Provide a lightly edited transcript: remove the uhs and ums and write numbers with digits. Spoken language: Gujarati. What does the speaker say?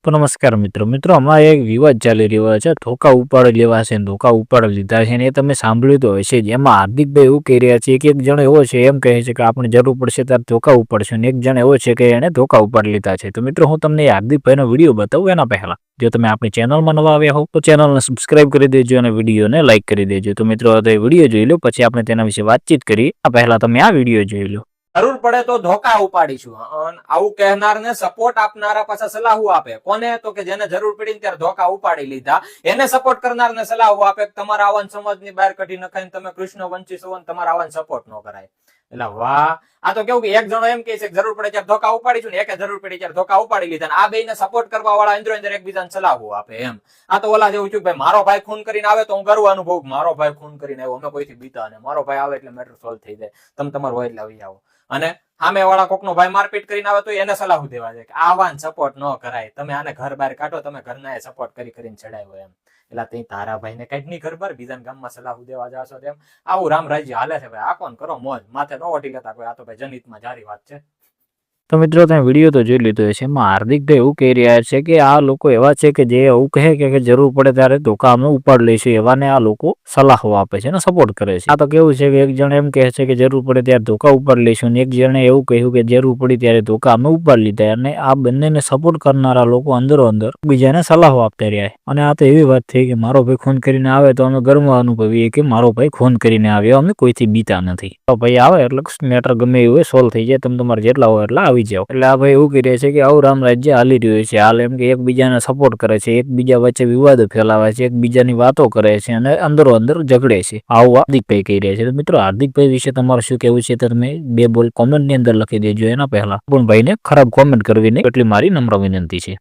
તો નમસ્કાર મિત્રો હમણાં એક વિવાદ ચાલી રહ્યો છે ધોકા ઉપાડી લેવા છે ધોકા ઉપાડી લીધા છે એ તમે સાંભળ્યું તો હશે જ એમાં હાર્દિકભાઈ એવું કહી રહ્યા છે કે એક જણ એવો છે એમ કહે છે કે આપણે જરૂર પડશે ત્યારે ધોકા ઉપાડશે અને એક જણ એવો છે કે એને ધોકા ઉપાડી લીધા છે તો મિત્રો હું તમને હાર્દિકભાઈનો વિડીયો બતાવું એના પહેલા જો તમે આપણી ચેનલમાં નવા આવ્યા હો તો ચેનલને સબસ્ક્રાઇબ કરી દેજો અને વિડીયોને લાઇક કરી દેજો તો મિત્રો તો વિડીયો જોઈ લો પછી આપણે તેના વિશે વાતચીત કરી આ પહેલા તમે આ વિડીયો જોઈ લો। જરૂર પડે તો ધોકા ઉપાડીશું આવું કહેનારને સપોર્ટ આપનારા પાછા સલાહ આપે કોને તો કે જેને જરૂર પડી ત્યારે ધોકા ઉપાડી લીધા એને સપોર્ટ કરનારને સલાહ આપે કે તમારા આવાન સમાજની બહાર કાઢી નખાઈને તમે કૃષ્ણ વંશી છો તમારા આવાન સપોર્ટ ન કરાય। એટલે વાહ આ તો કેવું કે એક જણો એમ કહે છે જરૂર પડે ત્યારે ધોકા ઉપાડીશું ને એકે જરૂર પડી ત્યારે ધોકા ઉપાડી લીધા આ બેને સપોર્ટ કરવા વાળા અંદર એકબીજાને સલાહો આપે એમ। આ તો ઓલા જેવું છું ભાઈ મારો ભાઈ ખૂન કરીને આવે તો હું ગર્વ અનુભવ મારો ભાઈ ખૂન કરીને આવ્યો અમે કોઈથી બીતા ને મારો ભાઈ આવે એટલે મેટર સોલ્વ થઈ જાય તમે તમારું હોય એટલે આવી આવો અને સામે વાળા કોકનો ભાઈ મારપીટ કરીને આવે તો એને સલાહ દેવા છે કે આવાન સપોર્ટ ન કરાય તમે આને ઘર બહાર કાઢો તમે ઘરના સપોર્ટ કરીને ચડાવ્યો એમ એટલે તે તારા ભાઈ ને કઈક નહીં ઘર બહાર બીજા ગામમાં સલાહ દેવા જાશો તેમ આવું રામ રાજ્ય હાલે છે ભાઈ આ કોણ કરો મોજ માથે ન ઓટી લેતા કોઈ આ તો ભાઈ જનિતમાં જારી વાત છે। તો મિત્રો તમે વિડીયો તો જોઈ લીધો છે એમાં હાર્દિકભાઈ એવું કહી રહ્યા છે કે આ લોકો એવા છે કે જે એવું કહે કે જરૂર પડે ત્યારે ધોકા અમે ઉપાડી લઈશું એવાને આ લોકો સલાહો આપે છે અને સપોર્ટ કરે છે। આ તો કેવું છે કે એક જણ એમ કહે છે કે જરૂર પડે ત્યારે ધોકા ઉપાડી લઈશું અને એક જણે એવું કહ્યું કે જરૂર પડી ત્યારે ધોકા અમે ઉપાડી લીધા અને આ બંનેને સપોર્ટ કરનારા લોકો અંદરો અંદર બીજાને સલાહો આપતા રહ્યા અને આ તો એવી વાત થઈ કે મારો ભાઈ ખૂન કરીને આવે તો અમે ગર્વ અનુભવીએ કે મારો ભાઈ ખૂન કરીને આવ્યો અમે કોઈથી બીતા નથી તો ભાઈ આવે એટલે મેટર ગમે એવું સોલ્વ થઈ જાય તમે તમારે જેટલા હોય એટલા એટલે આ ભાઈ એવું કહી રહ્યા છે કે આવું રામ રાજ્ય હાલી રહ્યું છે હાલ એમ કે એકબીજાને સપોર્ટ કરે છે એકબીજા વચ્ચે વિવાદો ફેલાવે છે એકબીજાની વાતો કરે છે અને અંદરો અંદર ઝઘડે છે આવું હાર્દિકભાઈ કહી રહ્યા છે તો મિત્રો હાર્દિકભાઈ વિશે તમારું શું કહેવું છે તમે બે બોલ કોમેન્ટ ની અંદર લખી દેજો એના પહેલા પણ ભાઈને ખરાબ કોમેન્ટ કરવી નહીં એટલી મારી નમ્ર વિનંતી છે।